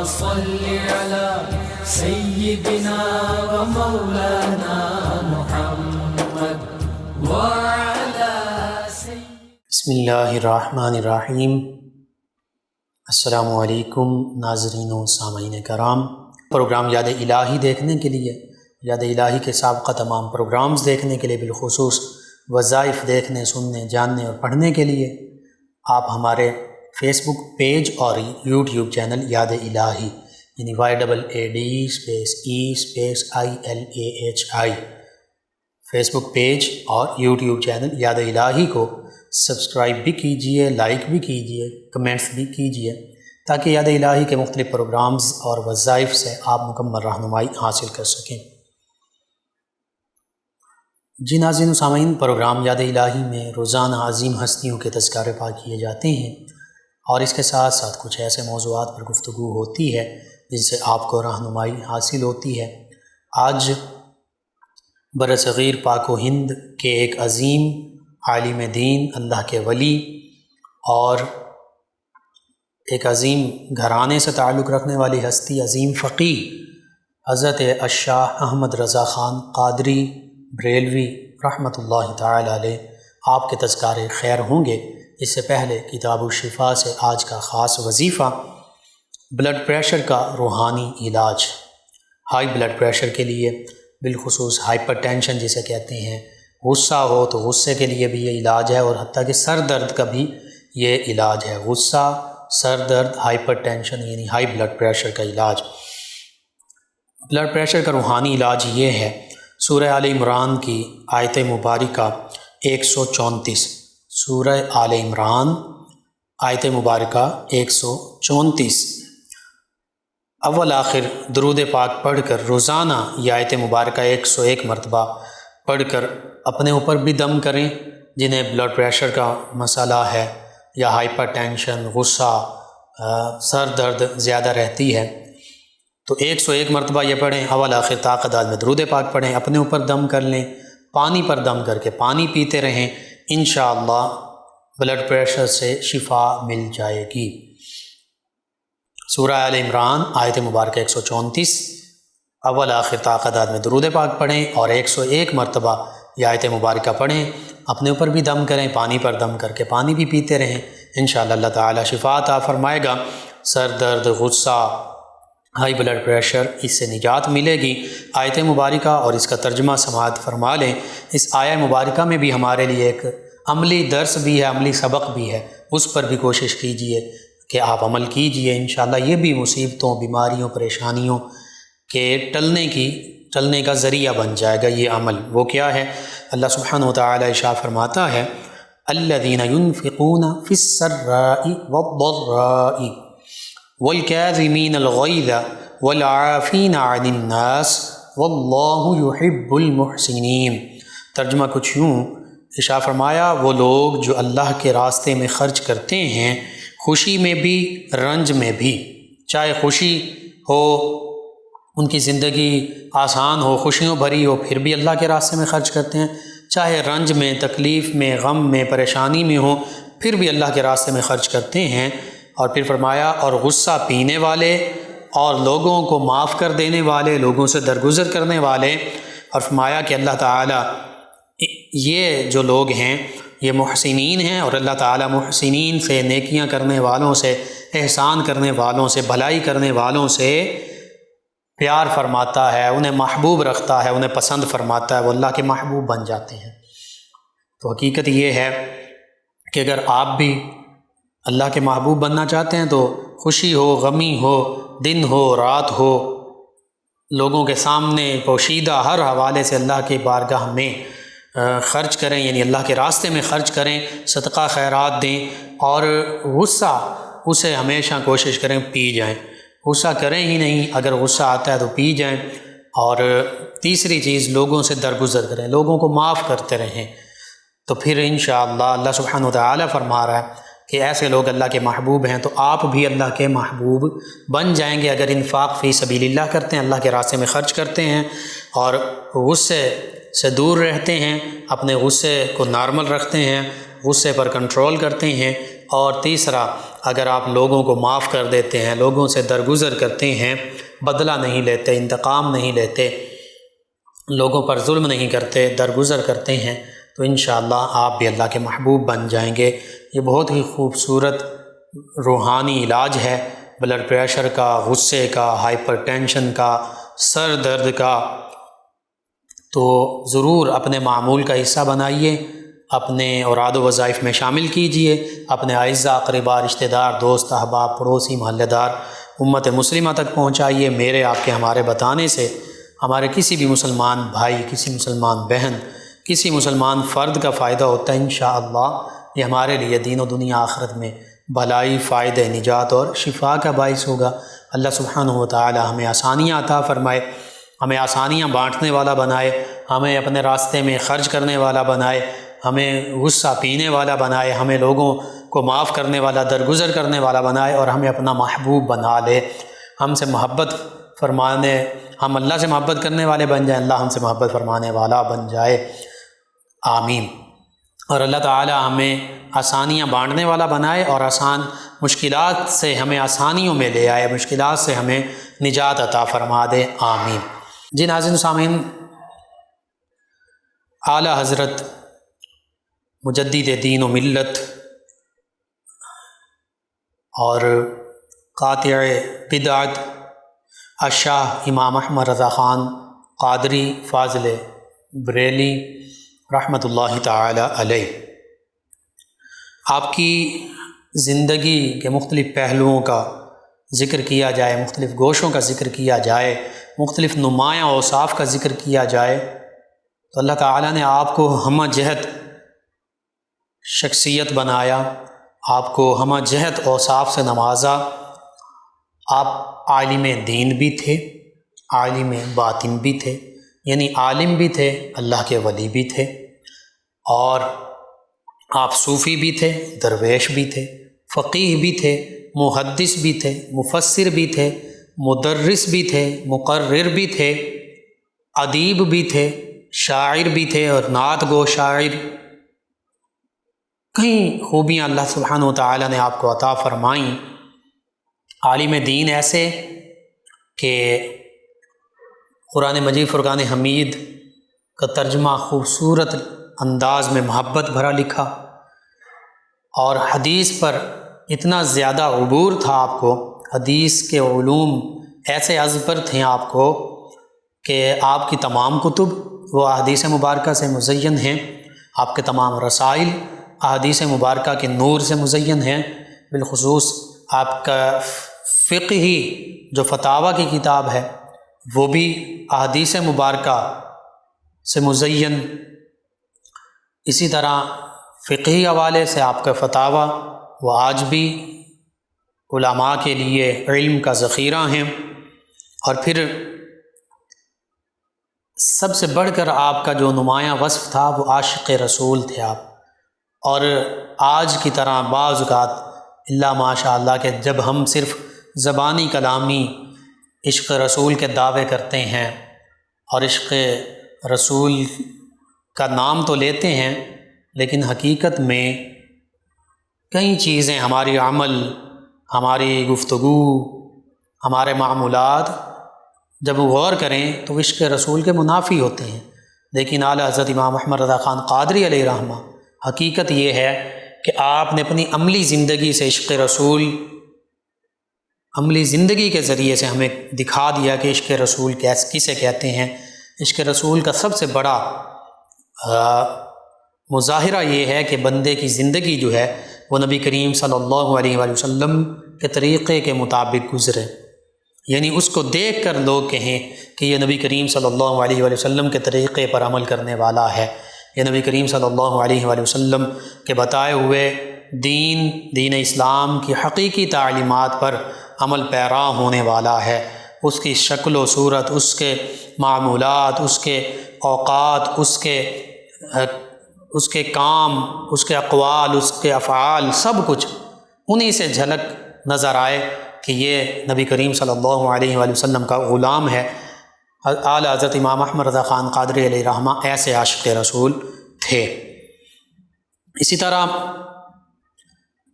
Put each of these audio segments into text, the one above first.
صل على سيدنا ومولانا محمد وعلى بسم اللہ الرحمن الرحیم۔ السلام علیکم ناظرین و سامعین کرام۔ پروگرام یاد الہی دیکھنے کے لیے، یاد الہی کے سابقہ تمام پروگرامز دیکھنے کے لیے، بالخصوص وظائف دیکھنے، سننے، جاننے اور پڑھنے کے لیے آپ ہمارے فیس بک پیج اور یوٹیوب چینل یاد الہی یعنی YAADESPACE فیس بک پیج اور یوٹیوب چینل یاد الہی کو سبسکرائب بھی کیجئے، لائک بھی کیجئے، کمنٹس بھی کیجئے، تاکہ یاد الہی کے مختلف پروگرامز اور وظائف سے آپ مکمل رہنمائی حاصل کر سکیں۔ جی ناظرین و سامعین، پروگرام یاد الہی میں روزانہ عظیم ہستیوں کے تذکرے پاک کیے جاتے ہیں اور اس کے ساتھ ساتھ کچھ ایسے موضوعات پر گفتگو ہوتی ہے جن سے آپ کو رہنمائی حاصل ہوتی ہے۔ آج برصغیر پاک و ہند کے ایک عظیم عالم دین، اللہ کے ولی اور ایک عظیم گھرانے سے تعلق رکھنے والی ہستی، عظیم فقیہ حضرت الشاہ احمد رضا خان قادری بریلوی رحمۃ اللہ تعالی علیہ، آپ کے تذکارے خیر ہوں گے۔ اس سے پہلے کتاب الشفا سے آج کا خاص وظیفہ بلڈ پریشر کا روحانی علاج۔ ہائی بلڈ پریشر کے لیے، بالخصوص ہائپر ٹینشن جسے کہتے ہیں، غصہ ہو تو غصے کے لیے بھی یہ علاج ہے، اور حتیٰ کہ سر درد کا بھی یہ علاج ہے۔ غصہ، سر درد، ہائپر ٹینشن یعنی ہائی بلڈ پریشر کا علاج۔ بلڈ پریشر کا روحانی علاج یہ ہے۔ سورہ آل عمران کی آیت مبارکہ 134، سورہ آل عمران آیت مبارکہ 134، اول آخر درود پاک پڑھ کر روزانہ یہ آیت مبارکہ 101 مرتبہ پڑھ کر اپنے اوپر بھی دم کریں، جنہیں بلڈ پریشر کا مسئلہ ہے یا ہائپر ٹینشن، غصہ، سر درد زیادہ رہتی ہے، تو 101 مرتبہ یہ پڑھیں۔ اول آخر طاقت میں درود پاک پڑھیں، اپنے اوپر دم کر لیں، پانی پر دم کر کے پانی پیتے رہیں، انشاءاللہ بلڈ پریشر سے شفا مل جائے گی۔ سورہ آل عمران آیت مبارکہ 134، اول آخر طاقت میں درود پاک پڑھیں اور 101 مرتبہ یہ آیت مبارکہ پڑھیں، اپنے اوپر بھی دم کریں، پانی پر دم کر کے پانی بھی پیتے رہیں، انشاءاللہ اللہ تعالی شفا عطا فرمائے گا۔ سر درد، غصہ، ہائی بلڈ پریشر، اس سے نجات ملے گی۔ آیت مبارکہ اور اس کا ترجمہ سماعت فرما لیں۔ اس آیہ مبارکہ میں بھی ہمارے لیے ایک عملی درس بھی ہے، عملی سبق بھی ہے، اس پر بھی کوشش کیجئے کہ آپ عمل کیجئے، انشاءاللہ یہ بھی مصیبتوں، بیماریوں، پریشانیوں کے ٹلنے کا ذریعہ بن جائے گا یہ عمل۔ وہ کیا ہے؟ اللہ سبحانہ وتعالی ارشاد فرماتا ہے، الذین ينفقون فی السراء والضراء والکاظمین الغیظ والعافین عن الناس واللہ یحب المحسنین۔ ترجمہ کچھ یوں، ارشاد فرمایا وہ لوگ جو اللہ کے راستے میں خرچ کرتے ہیں، خوشی میں بھی رنج میں بھی، چاہے خوشی ہو، ان کی زندگی آسان ہو، خوشیوں بھری ہو، پھر بھی اللہ کے راستے میں خرچ کرتے ہیں، چاہے رنج میں، تکلیف میں، غم میں، پریشانی میں ہو، پھر بھی اللہ کے راستے میں خرچ کرتے ہیں۔ اور پھر فرمایا اور غصہ پینے والے اور لوگوں کو معاف کر دینے والے، لوگوں سے درگزر کرنے والے، اور فرمایا کہ اللہ تعالیٰ یہ جو لوگ ہیں یہ محسنین ہیں، اور اللہ تعالیٰ محسنین سے، نیکیاں کرنے والوں سے، احسان کرنے والوں سے، بھلائی کرنے والوں سے پیار فرماتا ہے، انہیں محبوب رکھتا ہے، انہیں پسند فرماتا ہے، وہ اللہ کے محبوب بن جاتے ہیں۔ تو حقیقت یہ ہے کہ اگر آپ بھی اللہ کے محبوب بننا چاہتے ہیں تو خوشی ہو، غمی ہو، دن ہو، رات ہو، لوگوں کے سامنے پوشیدہ ہر حوالے سے اللہ کی بارگاہ میں خرچ کریں، یعنی اللہ کے راستے میں خرچ کریں، صدقہ خیرات دیں، اور غصہ اسے ہمیشہ کوشش کریں پی جائیں، غصہ کریں ہی نہیں، اگر غصہ آتا ہے تو پی جائیں۔ اور تیسری چیز، لوگوں سے درگزر کریں، لوگوں کو معاف کرتے رہیں، تو پھر انشاءاللہ اللہ سبحانہ وتعالی فرما رہا ہے کہ ایسے لوگ اللہ کے محبوب ہیں، تو آپ بھی اللہ کے محبوب بن جائیں گے اگر انفاق فی سبیل اللہ کرتے ہیں، اللہ کے راستے میں خرچ کرتے ہیں، اور غصے سے دور رہتے ہیں، اپنے غصے کو نارمل رکھتے ہیں، غصے پر کنٹرول کرتے ہیں، اور تیسرا اگر آپ لوگوں کو معاف کر دیتے ہیں، لوگوں سے درگزر کرتے ہیں، بدلہ نہیں لیتے، انتقام نہیں لیتے، لوگوں پر ظلم نہیں کرتے، درگزر کرتے ہیں، تو انشاءاللہ آپ بھی اللہ کے محبوب بن جائیں گے۔ یہ بہت ہی خوبصورت روحانی علاج ہے، بلڈ پریشر کا، غصے کا، ہائپر ٹینشن کا، سر درد کا۔ تو ضرور اپنے معمول کا حصہ بنائیے، اپنے اوراد و وظائف میں شامل کیجئے، اپنے اعزاء اقرباء، رشتہ دار، دوست، احباب، پڑوسی، محلہ دار، امت مسلمہ تک پہنچائیے۔ میرے آپ کے ہمارے بتانے سے ہمارے کسی بھی مسلمان بھائی، کسی مسلمان بہن، کسی مسلمان فرد کا فائدہ ہوتا ہے انشاءاللہ۔ یہ ہمارے لیے دین و دنیا آخرت میں بھلائی، فائدہ، نجات اور شفا کا باعث ہوگا۔ اللہ سبحانہ و تعالی ہمیں آسانیاں عطا فرمائے، ہمیں آسانیاں بانٹنے والا بنائے، ہمیں اپنے راستے میں خرچ کرنے والا بنائے، ہمیں غصہ پینے والا بنائے، ہمیں لوگوں کو معاف کرنے والا، درگزر کرنے والا بنائے، اور ہمیں اپنا محبوب بنا لے۔ ہم سے محبت فرمانے، ہم اللہ سے محبت کرنے والے بن جائیں، اللہ ہم سے محبت فرمانے والا بن جائے، آمین۔ اور اللہ تعالی ہمیں آسانیاں بانٹنے والا بنائے، اور مشکلات سے ہمیں آسانیوں میں لے آئے، مشکلات سے ہمیں نجات عطا فرما دے، آمین۔ جی ناظرین و سامعین، اعلیٰ حضرت مجدد دین و ملت اور قاطع بدعت الشاہ امام احمد رضا خان قادری فاضل بریلی رحمۃ اللہ تعالی علیہ، آپ کی زندگی کے مختلف پہلوؤں کا ذکر کیا جائے، مختلف گوشوں کا ذکر کیا جائے، مختلف نمایاں اوصاف کا ذکر کیا جائے، تو اللہ تعالیٰ نے آپ کو ہمہ جہت شخصیت بنایا، آپ کو ہمہ جہت اوصاف سے نوازا۔ آپ عالم دین بھی تھے، عالم باطن بھی تھے، یعنی عالم بھی تھے، اللہ کے ولی بھی تھے، اور آپ صوفی بھی تھے، درویش بھی تھے، فقیہ بھی تھے، محدث بھی تھے، مفسر بھی تھے، مدرس بھی تھے، مقرر بھی تھے، ادیب بھی تھے، شاعر بھی تھے، اور نعت گو شاعر۔ کئی خوبیاں اللہ سبحانہ و تعالیٰ نے آپ کو عطا فرمائیں۔ عالم دین ایسے کہ قرآن مجید فرقان حمید کا ترجمہ خوبصورت انداز میں محبت بھرا لکھا، اور حدیث پر اتنا زیادہ عبور تھا آپ کو، حدیث کے علوم ایسے ازبر تھے آپ کو کہ آپ کی تمام کتب وہ احادیث مبارکہ سے مزین ہیں، آپ کے تمام رسائل احادیث مبارکہ کے نور سے مزین ہیں، بالخصوص آپ کا فقہی جو فتاویٰ کی کتاب ہے وہ بھی احادیث مبارکہ سے مزین۔ اسی طرح فقہی حوالے سے آپ کا فتاویٰ وہ آج بھی علماء کے لیے علم کا ذخیرہ ہیں۔ اور پھر سب سے بڑھ کر آپ کا جو نمایاں وصف تھا وہ عاشق رسول تھے آپ، اور آج کی طرح بعض اوقات اللہ ماشاء اللہ کہ جب ہم صرف زبانی کلامی عشق رسول کے دعوے کرتے ہیں اور عشق رسول کا نام تو لیتے ہیں، لیکن حقیقت میں کئی چیزیں، ہماری عمل، ہماری گفتگو، ہمارے معمولات جب غور کریں تو عشق رسول کے منافی ہوتے ہیں۔ لیکن اعلیٰ حضرت امام احمد رضا خان قادری علیہ رحمہ، حقیقت یہ ہے کہ آپ نے اپنی عملی زندگی سے عشق رسول، عملی زندگی کے ذریعے سے ہمیں دکھا دیا کہ عشق رسول کسے کہتے ہیں۔ عشق رسول کا سب سے بڑا مظاہرہ یہ ہے کہ بندے کی زندگی جو ہے وہ نبی کریم صلی اللہ علیہ وآلہ وسلم کے طریقے کے مطابق گزرے، یعنی اس کو دیکھ کر لوگ کہیں کہ یہ نبی کریم صلی اللہ علیہ وآلہ وسلم کے طریقے پر عمل کرنے والا ہے، یہ نبی کریم صلی اللہ علیہ وآلہ وسلم کے بتائے ہوئے دین اسلام کی حقیقی تعلیمات پر عمل پیرا ہونے والا ہے۔ اس کی شکل و صورت، اس کے معمولات، اس کے اوقات، اس کے کام، اس کے اقوال، اس کے افعال، سب کچھ انہی سے جھلک نظر آئے کہ یہ نبی کریم صلی اللہ علیہ وآلہ وسلم کا غلام ہے۔ اعلیٰ حضرت امام احمد رضا خان قادری علیہ رحمہ ایسے عاشق رسول تھے۔ اسی طرح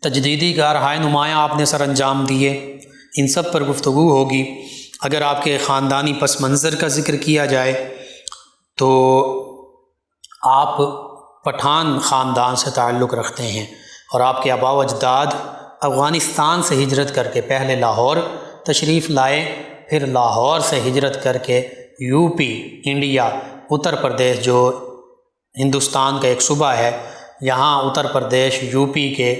تجدیدی کارہائے نمایاں آپ نے سر انجام دیے، ان سب پر گفتگو ہوگی۔ اگر آپ کے خاندانی پس منظر کا ذکر کیا جائے تو آپ پٹھان خاندان سے تعلق رکھتے ہیں، اور آپ کے آبا و اجداد افغانستان سے ہجرت کر کے پہلے لاہور تشریف لائے، پھر لاہور سے ہجرت کر کے U P, India, Uttar Pradesh جو ہندوستان کا ایک صوبہ ہے، یہاں اتر پردیش یو پی کے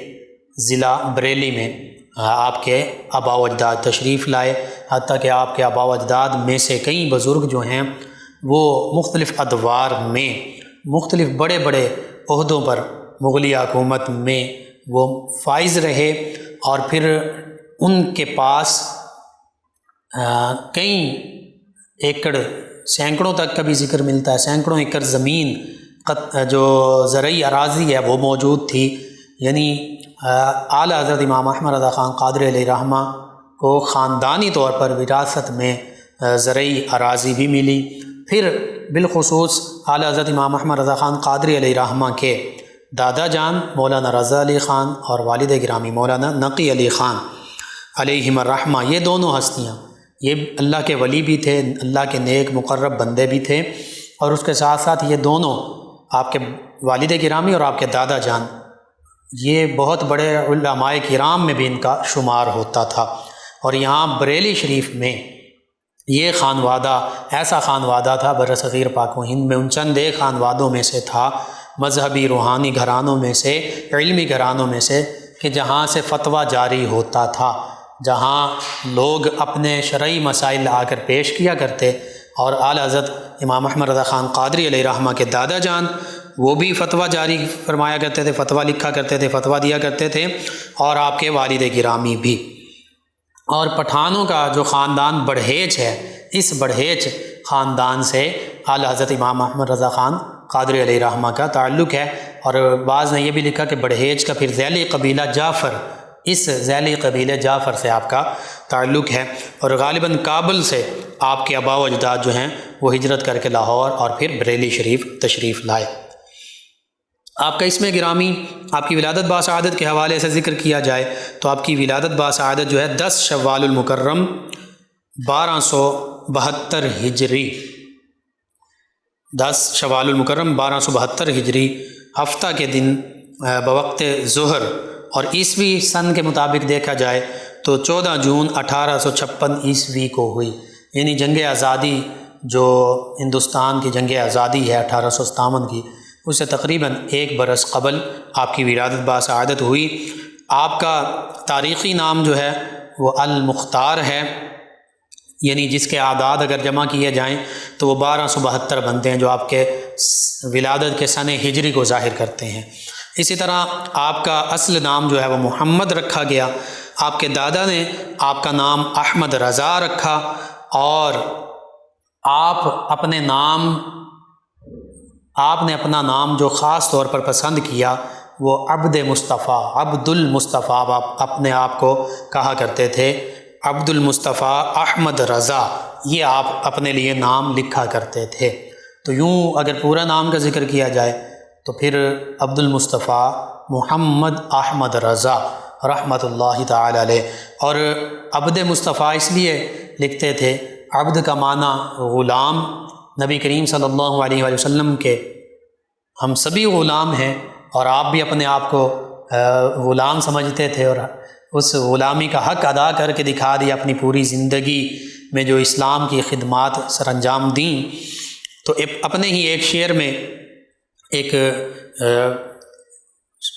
ضلع بریلی میں آپ کے آبا و اجداد تشریف لائے، حتیٰ کہ آپ کے آبا و اجداد میں سے کئی بزرگ جو ہیں وہ مختلف ادوار میں مختلف بڑے بڑے عہدوں پر مغلیہ حکومت میں وہ فائز رہے، اور پھر ان کے پاس کئی ایکڑ، سینکڑوں تک کا بھی ذکر ملتا ہے، سینکڑوں ایکڑ زمین جو زرعی اراضی ہے وہ موجود تھی۔ یعنی اعلیٰ حضرت امام احمد رضا خان قادری علیہ رحمہ کو خاندانی طور پر وراثت میں زرعی اراضی بھی ملی۔ پھر بالخصوص اعلیٰ حضرت امام احمد رضا خان قادری علیہ رحمہ کے دادا جان مولانا رضا علی خان اور والد گرامی مولانا نقی علی خان علیہم الرحمہ، یہ دونوں ہستیاں یہ اللہ کے ولی بھی تھے، اللہ کے نیک مقرب بندے بھی تھے، اور اس کے ساتھ ساتھ یہ دونوں آپ کے والد گرامی اور آپ کے دادا جان یہ بہت بڑے علماء کرام میں بھی ان کا شمار ہوتا تھا۔ اور یہاں بریلی شریف میں یہ خانوادہ ایسا خانوادہ تھا، برصغیر پاک و ہند میں ان چند ایک خانوادوں میں سے تھا، مذہبی روحانی گھرانوں میں سے، علمی گھرانوں میں سے، کہ جہاں سے فتویٰ جاری ہوتا تھا، جہاں لوگ اپنے شرعی مسائل آ کر پیش کیا کرتے، اور اعلیٰ حضرت امام احمد رضا خان قادری علیہ رحمہ کے دادا جان وہ بھی فتویٰ جاری فرمایا کرتے تھے، فتویٰ لکھا کرتے تھے، فتویٰ دیا کرتے تھے، اور آپ کے والد گرامی بھی۔ اور پٹھانوں کا جو خاندان بڑھیچ ہے، اس بڑھیچ خاندان سے اعلیٰ حضرت امام احمد رضا خان قادری علیہ رحمہ کا تعلق ہے، اور بعض نے یہ بھی لکھا کہ بڑھیچ کا پھر ذیلی قبیلہ جعفر، اس ذیلی قبیلے جعفر سے آپ کا تعلق ہے، اور غالباً کابل سے آپ کے آبا و اجداد جو ہیں وہ ہجرت کر کے لاہور اور پھر بریلی شریف تشریف لائے۔ آپ کا اسم گرامی، آپ کی ولادت باسعادت کے حوالے سے ذکر کیا جائے تو آپ کی ولادت باسعادت جو ہے 10 شوال المکرم 1272 ہجری، 10 شوال المکرم 1272 ہجری ہفتہ کے دن بوقت ظہر، اور عیسوی سن کے مطابق دیکھا جائے تو 14 جون 1856 عیسوی کو ہوئی، یعنی جنگ آزادی جو ہندوستان کی جنگ آزادی ہے 1857 کی، اس سے تقریباً 1 برس قبل آپ کی ولادت باسعادت ہوئی۔ آپ کا تاریخی نام جو ہے وہ المختار ہے، یعنی جس کے اعداد اگر جمع کیے جائیں تو وہ 1272 بنتے ہیں، جو آپ کے ولادت کے سن ہجری کو ظاہر کرتے ہیں۔ اسی طرح آپ کا اصل نام جو ہے وہ محمد رکھا گیا، آپ کے دادا نے آپ کا نام احمد رضا رکھا، اور آپ نے اپنا نام جو خاص طور پر پسند کیا وہ عبد مصطفیٰ، عبد المصطفیٰ آپ اپنے آپ کو کہا کرتے تھے، عبد المصطفیٰ احمد رضا، یہ آپ اپنے لیے نام لکھا کرتے تھے۔ تو یوں اگر پورا نام کا ذکر کیا جائے تو پھر عبد المصطفیٰ محمد احمد رضا رحمۃ اللہ تعالی علیہ، اور عبد مصطفیٰ اس لیے لکھتے تھے، عبد کا معنی غلام، نبی کریم صلی اللہ علیہ وآلہ وسلم کے ہم سبھی غلام ہیں، اور آپ بھی اپنے آپ کو غلام سمجھتے تھے، اور اس غلامی کا حق ادا کر کے دکھا دیا اپنی پوری زندگی میں، جو اسلام کی خدمات سر انجام دیں۔ تو اپنے ہی ایک شعر میں، ایک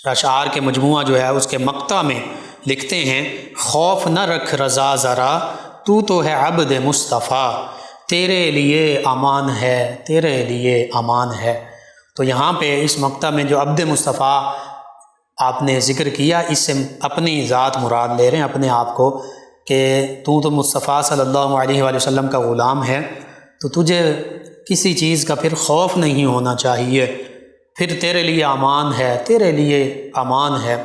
اشعار کے مجموعہ جو ہے اس کے مقطع میں لکھتے ہیں، خوف نہ رکھ رضا ذرا تو ہے عبد مصطفیٰ، تیرے لیے امان ہے، تیرے لیے امان ہے۔ تو یہاں پہ اس مقطع میں جو عبد مصطفیٰ آپ نے ذکر کیا، اس سے اپنی ذات مراد لے رہے ہیں، اپنے آپ کو، کہ تو مصطفیٰ صلی اللہ علیہ وآلہ وسلم کا غلام ہے، تو تجھے کسی چیز کا پھر خوف نہیں ہونا چاہیے، پھر تیرے لیے امان ہے، تیرے لیے امان ہے،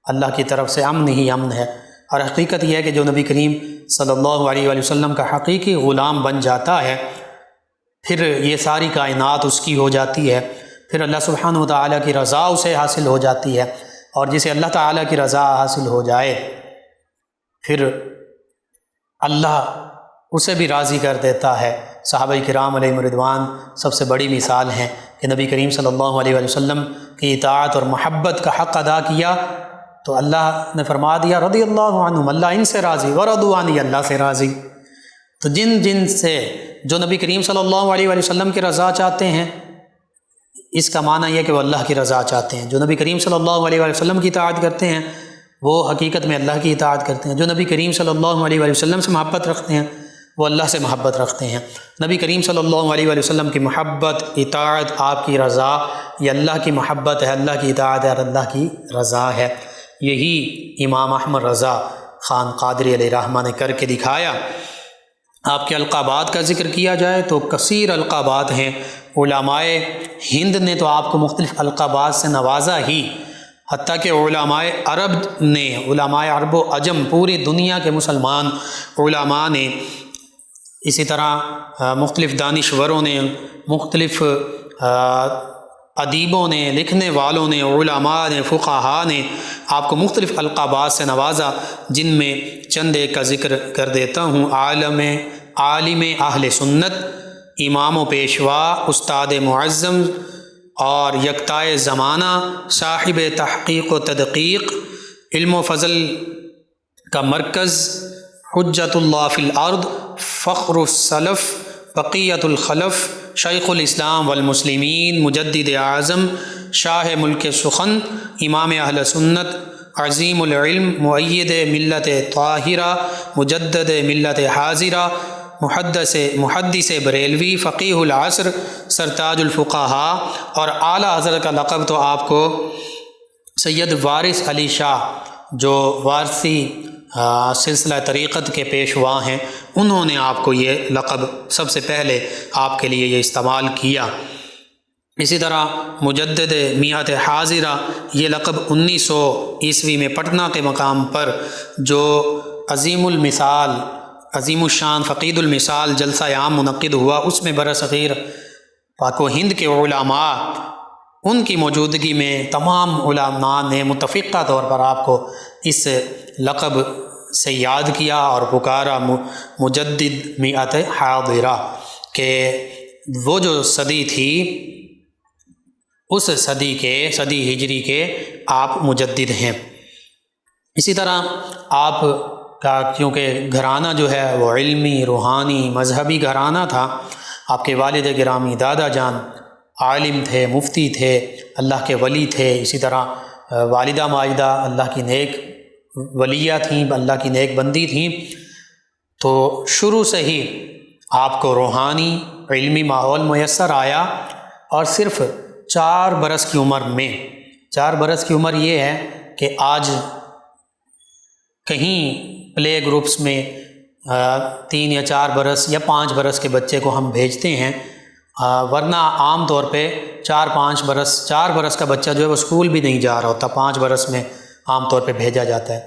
اللہ کی طرف سے امن ہی امن ہے۔ اور حقیقت یہ ہے کہ جو نبی کریم صلی اللہ علیہ وآلہ وسلم کا حقیقی غلام بن جاتا ہے، پھر یہ ساری کائنات اس کی ہو جاتی ہے، پھر اللہ سبحانہ و تعالیٰ کی رضا اسے حاصل ہو جاتی ہے، اور جسے اللہ تعالیٰ کی رضا حاصل ہو جائے پھر اللہ اسے بھی راضی کر دیتا ہے۔ صحابہ کرام علیہم رضوان سب سے بڑی مثال ہیں کہ نبی کریم صلی اللہ علیہ وآلہ وسلم کی اطاعت اور محبت کا حق ادا کیا تو اللہ نے فرما دیا رضی اللہ عنہم، اللہ ان سے راضی، ورضوا عنہ، اللہ سے راضی۔ تو جن سے جو نبی کریم صلی اللہ علیہ وآلہ وسلم کی رضا چاہتے ہیں، اس کا معنی یہ کہ وہ اللہ کی رضا چاہتے ہیں۔ جو نبی کریم صلی اللہ علیہ وآلہ وسلم کی اطاعت کرتے ہیں وہ حقیقت میں اللہ کی اطاعت کرتے ہیں۔ جو نبی کریم صلی اللہ علیہ وآلہ وسلم سے محبت رکھتے ہیں وہ اللہ سے محبت رکھتے ہیں۔ نبی کریم صلی اللہ علیہ وآلہ وسلم کی محبت، اطاعت، آپ کی رضا، یہ اللہ کی محبت ہے، اللہ کی اطاعت ہے اور اللہ کی رضا ہے۔ یہی امام احمد رضا خان قادری علیہ رحمہ نے کر کے دکھایا۔ آپ کے القابات کا ذکر کیا جائے تو کثیر القابات ہیں۔ علماء ہند نے تو آپ کو مختلف القابات سے نوازا ہی، حتیٰ کہ علماء عرب نے، علماء عرب و عجم، پوری دنیا کے مسلمان علماء نے، اسی طرح مختلف دانشوروں نے، مختلف ادیبوں نے، لکھنے والوں نے، علماء نے، فقہاء نے آپ کو مختلف القابات سے نوازا، جن میں چند ایک کا ذکر کر دیتا ہوں۔ عالم اہل سنت، امام و پیشوا، استاد معظم اور یکتائے زمانہ، صاحب تحقیق و تدقیق، علم و فضل کا مرکز، حجت اللہ فی الارض، فخر السلف، بقیت الخلف، شیخ الاسلام والمسلمین، مجدد اعظم، شاہ ملک سخن، امام اہل سنت، عظیم العلم، مؤید ملت طاہرہ، مجدد ملت حاضرہ، محدث بریلوی، فقیہ العصر، سرتاج الفقہاء، اور اعلیٰ حضرت کا لقب تو آپ کو سید وارث علی شاہ جو وارثی سلسلہ طریقت کے پیشوا ہیں، انہوں نے آپ کو یہ لقب سب سے پہلے آپ کے لیے یہ استعمال کیا۔ اسی طرح مجدد میعت حاضرہ، یہ لقب 1900 عیسوی میں پٹنہ کے مقام پر جو عظیم المثال، عظیم الشان، فقید المثال جلسہ عام منعقد ہوا، اس میں برصغیر پاک و ہند کے علماء، ان کی موجودگی میں تمام علماء نے متفقہ طور پر آپ کو اس لقب سے یاد کیا اور پکارا مجدد میعت حاضرہ، کہ وہ جو صدی تھی اس صدی ہجری کے آپ مجدد ہیں۔ اسی طرح آپ کا کیونکہ گھرانہ جو ہے وہ علمی، روحانی، مذہبی گھرانہ تھا، آپ کے والد گرامی دادا جان عالم تھے، مفتی تھے، اللہ کے ولی تھے، اسی طرح والدہ ماجدہ اللہ کی نیک ولیہ تھیں، اللہ کی نیک بندی تھیں، تو شروع سے ہی آپ کو روحانی علمی ماحول میسر آیا، اور صرف 4 برس کی عمر میں، 4 برس کی عمر یہ ہے کہ آج کہیں پلے گروپس میں 3 یا 4 برس یا 5 برس کے بچے کو ہم بھیجتے ہیں، ورنہ عام طور پہ 4 برس کا بچہ جو ہے وہ اسکول بھی نہیں جا رہا ہوتا، 5 برس میں عام طور پہ بھیجا جاتا ہے۔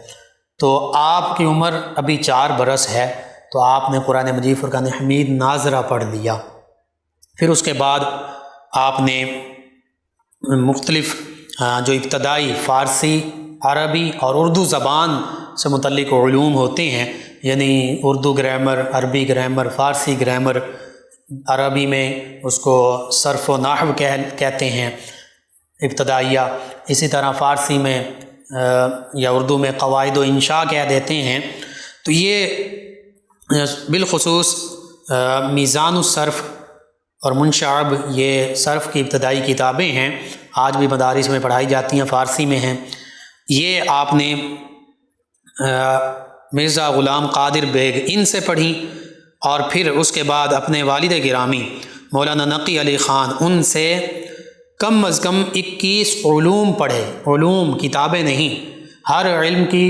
تو آپ کی عمر ابھی 4 برس ہے، تو آپ نے قرآن مجید فرقان حمید ناظرہ پڑھ لیا۔ پھر اس کے بعد آپ نے مختلف جو ابتدائی فارسی، عربی اور اردو زبان سے متعلق علوم ہوتے ہیں، یعنی اردو گرامر، عربی گرامر، فارسی گرامر، عربی میں اس کو صرف و نحو کہتے ہیں ابتدائیہ، اسی طرح فارسی میں یا اردو میں قواعد و انشاء کہہ دیتے ہیں۔ تو یہ بالخصوص میزان الصرف اور منشعب، یہ صرف کی ابتدائی کتابیں ہیں، آج بھی مدارس میں پڑھائی جاتی ہیں، فارسی میں ہیں۔ یہ آپ نے مرزا غلام قادر بیگ ان سے پڑھی، اور پھر اس کے بعد اپنے والد گرامی مولانا نقی علی خان، ان سے کم از کم 21 علوم پڑھے، علوم کتابیں نہیں، ہر علم کی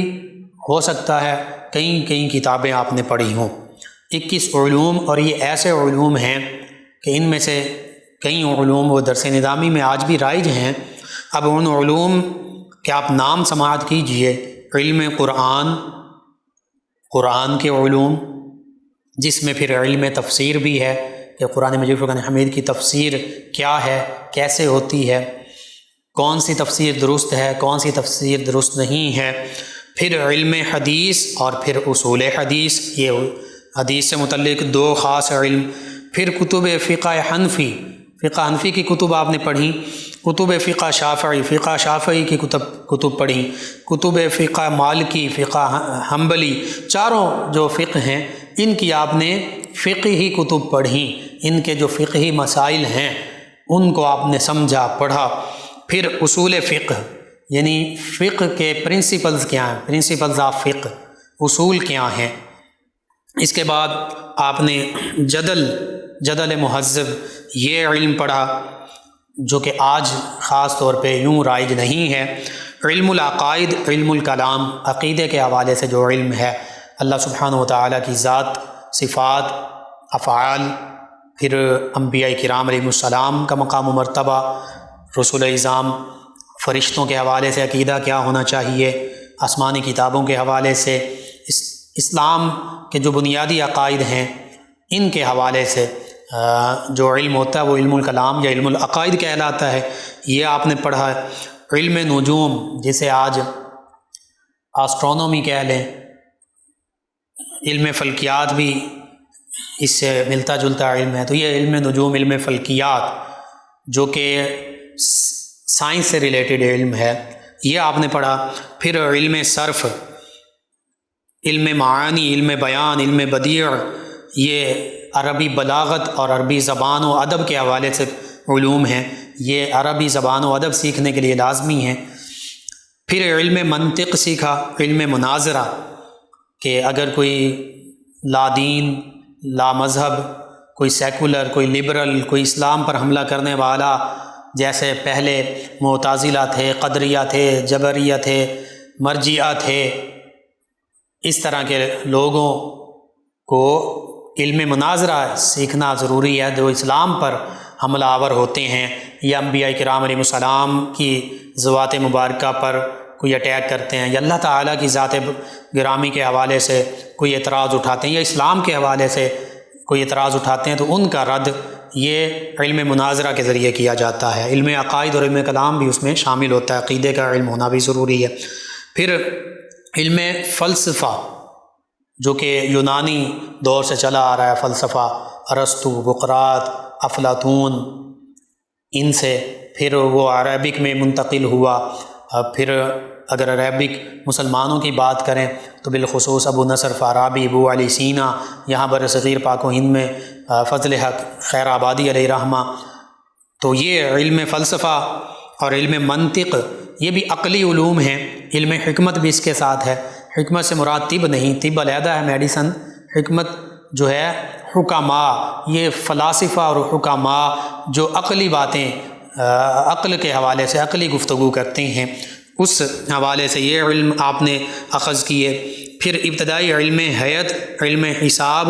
ہو سکتا ہے کئی کتابیں آپ نے پڑھی ہوں، 21 علوم، اور یہ ایسے علوم ہیں کہ ان میں سے کئی علوم وہ درس نظامی میں آج بھی رائج ہیں۔ اب ان علوم کے آپ نام سماعت کیجئے: علم قرآن، قرآن کے علوم، جس میں پھر علم تفسیر بھی ہے کہ قرآن مجید فرقان حمید کی تفسیر کیا ہے، کیسے ہوتی ہے، کون سی تفسیر درست ہے، کون سی تفسیر درست نہیں ہے، پھر علم حدیث اور پھر اصول حدیث، یہ حدیث سے متعلق دو خاص علم، پھر کتب فقہ حنفی، فقہ حنفی کی کتب آپ نے پڑھی، کتب فقہ شافعی، فقہ شافعی کی کتب پڑھی، کتب فقہ مالکی، فقہ حنبلی، چاروں جو فقہ ہیں ان کی آپ نے فقہی کتب پڑھیں، ان کے جو فقہی مسائل ہیں ان کو آپ نے سمجھا، پڑھا۔ پھر اصول فقہ، یعنی فقہ کے پرنسپلز کیا ہیں، پرنسپلز آف فقہ، اصول کیا ہیں۔ اس کے بعد آپ نے جدل مہذب یہ علم پڑھا جو کہ آج خاص طور پہ یوں رائج نہیں ہے۔ علم العقائد، علم الکلام، عقیدے کے حوالے سے جو علم ہے اللہ سبحانہ وتعالیٰ کی ذات، صفات، افعال، پھر انبیاء کرام علیہ السلام کا مقام و مرتبہ، رسول اعظام، فرشتوں کے حوالے سے عقیدہ کیا ہونا چاہیے، آسمانی کتابوں کے حوالے سے، اسلام کے جو بنیادی عقائد ہیں ان کے حوالے سے جو علم ہوتا ہے وہ علم الکلام یا علم العقائد کہلاتا ہے، یہ آپ نے پڑھا ہے۔ علم نجوم، جسے آج آسٹرونومی کہہ لیں، علم فلکیات بھی اس سے ملتا جلتا علم ہے، تو یہ علم نجوم، علم فلکیات جو کہ سائنس سے ریلیٹڈ علم ہے، یہ آپ نے پڑھا۔ پھر علم صرف، علم معانی، علم بیان، علم بدیع، یہ عربی بلاغت اور عربی زبان و ادب کے حوالے سے علوم ہیں، یہ عربی زبان و ادب سیکھنے کے لیے لازمی ہیں۔ پھر علم منطق سیکھا، علم مناظرہ، کہ اگر کوئی لا دین، لا مذہب، کوئی سیکولر، کوئی لبرل، کوئی اسلام پر حملہ کرنے والا، جیسے پہلے معتزلہ تھے، قدریہ تھے، جبریہ تھے، مرجئہ تھے، اس طرح کے لوگوں کو علم مناظرہ سیکھنا ضروری ہے، جو اسلام پر حملہ آور ہوتے ہیں یا انبیاء کرام علیہ السلام کی ذوات مبارکہ پر کوئی اٹیک کرتے ہیں، یا اللہ تعالیٰ کی ذات گرامی کے حوالے سے کوئی اعتراض اٹھاتے ہیں، یا اسلام کے حوالے سے کوئی اعتراض اٹھاتے ہیں، تو ان کا رد یہ علم مناظرہ کے ذریعے کیا جاتا ہے۔ علم عقائد اور علم کلام بھی اس میں شامل ہوتا ہے، عقیدے کا علم ہونا بھی ضروری ہے۔ پھر علم فلسفہ، جو کہ یونانی دور سے چلا آ رہا ہے، فلسفہ، ارسطو، بقراط، افلاطون، ان سے پھر وہ عربک میں منتقل ہوا۔ پھر اگر عربک مسلمانوں کی بات کریں تو بالخصوص ابو نصر فارابی، ابو علی سینا، یہاں بر صغیر پاک و ہند میں فضل حق خیر آبادی علیہ رحمہ، تو یہ علم فلسفہ اور علم منطق یہ بھی عقلی علوم ہیں۔ علم حکمت بھی اس کے ساتھ ہے، حکمت سے مراد طب نہیں، طب علیحدہ ہے، میڈیسن، حکمت جو ہے حکماء، یہ فلاسفہ اور حکماء جو عقلی باتیں، عقل کے حوالے سے عقلی گفتگو کرتے ہیں، اس حوالے سے یہ علم آپ نے اخذ کیے۔ پھر ابتدائی علم حیت، علم حساب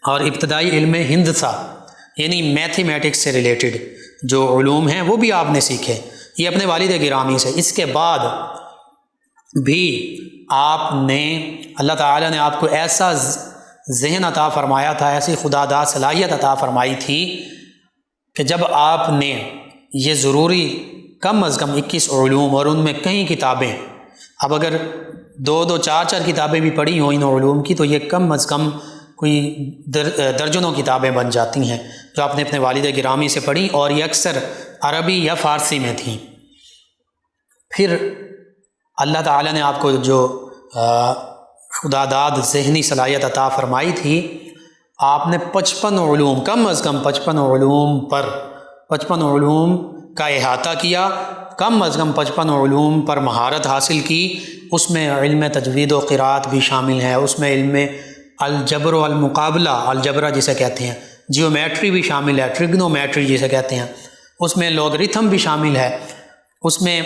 اور ابتدائی علم ہندسہ، یعنی میتھمیٹکس سے ریلیٹڈ جو علوم ہیں وہ بھی آپ نے سیکھے، یہ اپنے والد گرامی سے۔ اس کے بعد بھی آپ نے، اللہ تعالیٰ نے آپ کو ایسا ذہن عطا فرمایا تھا، ایسی خداداد صلاحیت عطا فرمائی تھی کہ جب آپ نے یہ ضروری کم از کم 21 علوم اور ان میں کئی کتابیں، اب اگر 2 4 کتابیں بھی پڑھی ہوں ان علوم کی تو یہ کم از کم کوئی درجنوں کتابیں بن جاتی ہیں جو آپ نے اپنے والد گرامی سے پڑھی، اور یہ اکثر عربی یا فارسی میں تھیں۔ پھر اللہ تعالیٰ نے آپ کو جو خداداد ذہنی صلاحیت عطا فرمائی تھی، آپ نے 55 علوم، کم از کم 55 علوم کا احاطہ کیا، کم از کم 55 علوم پر مہارت حاصل کی۔ اس میں علم تجوید و قراءت بھی شامل ہے، اس میں علم الجبر و المقابلہ، الجبرہ جسے کہتے ہیں، جیومیٹری بھی شامل ہے، ٹریگنومیٹری جسے کہتے ہیں، اس میں لوگرتھم بھی شامل ہے، اس میں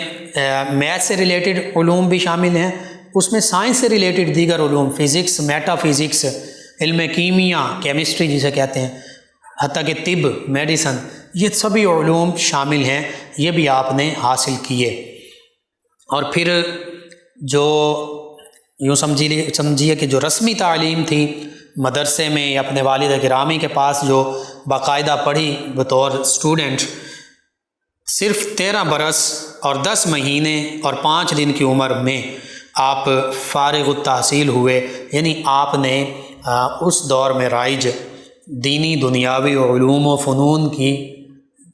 میتھ سے ریلیٹڈ علوم بھی شامل ہیں، اس میں سائنس سے ریلیٹڈ دیگر علوم، فزکس، میٹا فزکس، علم کیمیا، کیمسٹری جسے کہتے ہیں، حتیٰ کہ طب، میڈیسن، یہ سبھی علوم شامل ہیں، یہ بھی آپ نے حاصل کیے۔ اور پھر جو یوں سمجھیے کہ جو رسمی تعلیم تھی مدرسے میں یا اپنے والد گرامی کے پاس جو باقاعدہ پڑھی بطور اسٹوڈنٹ، صرف 13 برس اور 10 مہینے اور 5 دن کی عمر میں آپ فارغ التحصیل ہوئے، یعنی آپ نے اس دور میں رائج دینی دنیاوی علوم و فنون کی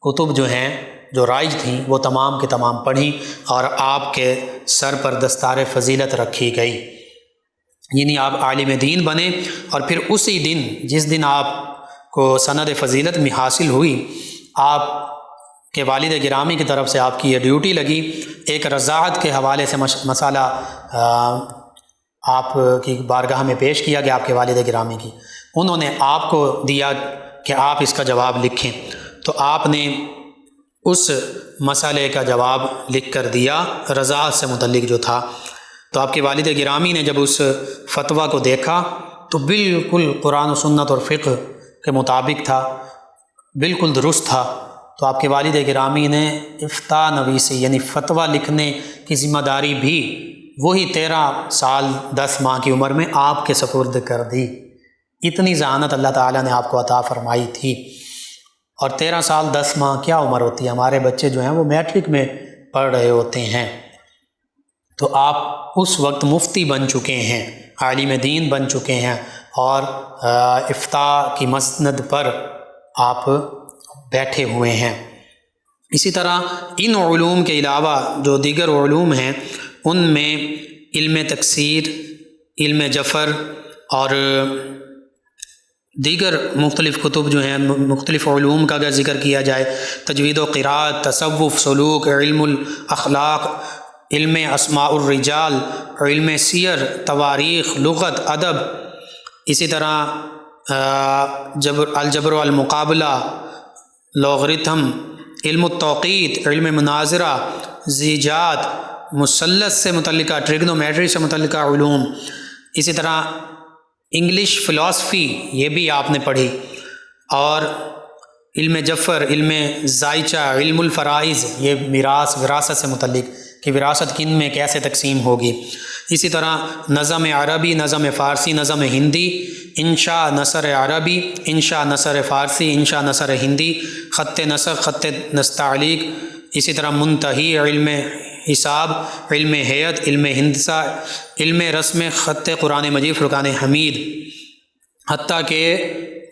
کتب جو ہیں جو رائج تھیں وہ تمام کے تمام پڑھی اور آپ کے سر پر دستار فضیلت رکھی گئی، یعنی آپ عالم دین بنے۔ اور پھر اسی دن جس دن آپ کو سند فضیلت میں حاصل ہوئی، آپ کے والد گرامی کی طرف سے آپ کی یہ ڈیوٹی لگی، ایک رضاعت کے حوالے سے مسئلہ آپ کی بارگاہ میں پیش کیا گیا آپ کے والد گرامی کی، انہوں نے آپ کو دیا کہ آپ اس کا جواب لکھیں، تو آپ نے اس مسئلے کا جواب لکھ کر دیا رضاعت سے متعلق جو تھا۔ تو آپ کے والد گرامی نے جب اس فتویٰ کو دیکھا تو بالکل قرآن و سنت اور فقہ کے مطابق تھا، بالکل درست تھا، تو آپ کے والد گرامی نے افتاء نویسی یعنی فتویٰ لکھنے کی ذمہ داری بھی وہی 13 سال 10 ماہ کی عمر میں آپ کے سپرد کر دی۔ اتنی ذہانت اللہ تعالیٰ نے آپ کو عطا فرمائی تھی۔ اور 13 سال 10 ماہ کیا عمر ہوتی ہے؟ ہمارے بچے جو ہیں وہ میٹرک میں پڑھ رہے ہوتے ہیں، تو آپ اس وقت مفتی بن چکے ہیں، عالم دین بن چکے ہیں، اور افتاء کی مسند پر آپ بیٹھے ہوئے ہیں۔ اسی طرح ان علوم کے علاوہ جو دیگر علوم ہیں ان میں علم تکسیر، علم جفر اور دیگر مختلف کتب جو ہیں، مختلف علوم کا اگر ذکر کیا جائے، تجوید و قراءت، تصوف، سلوک، علم الاخلاق، علم اسماء الرجال، علم سیر، تواریخ، لغت، ادب، اسی طرح الجبر والمقابلہ، لوغرتھم، علم التوقیت، علم مناظرہ، زیجات، مثلث سے متعلقہ، ٹریگنومیٹری سے متعلقہ علوم، اسی طرح انگلش فلاسفی یہ بھی آپ نے پڑھی، اور علم جفر، علم ذائچہ، علم الفرائض، یہ میراث، وراثت سے متعلق کہ وراثت کن میں کیسے تقسیم ہوگی، اسی طرح نظم عربی، نظم فارسی، نظم ہندی، انشاء نثر عربی، انشاء نثر فارسی، انشاء نثر ہندی، خط نسخ، خط نستعلیق، اسی طرح منتہی، علم حساب، علم ہیئت، علم ہندسہ، علم رسم خط قرآن مجید فرقان حمید، حتیٰ کہ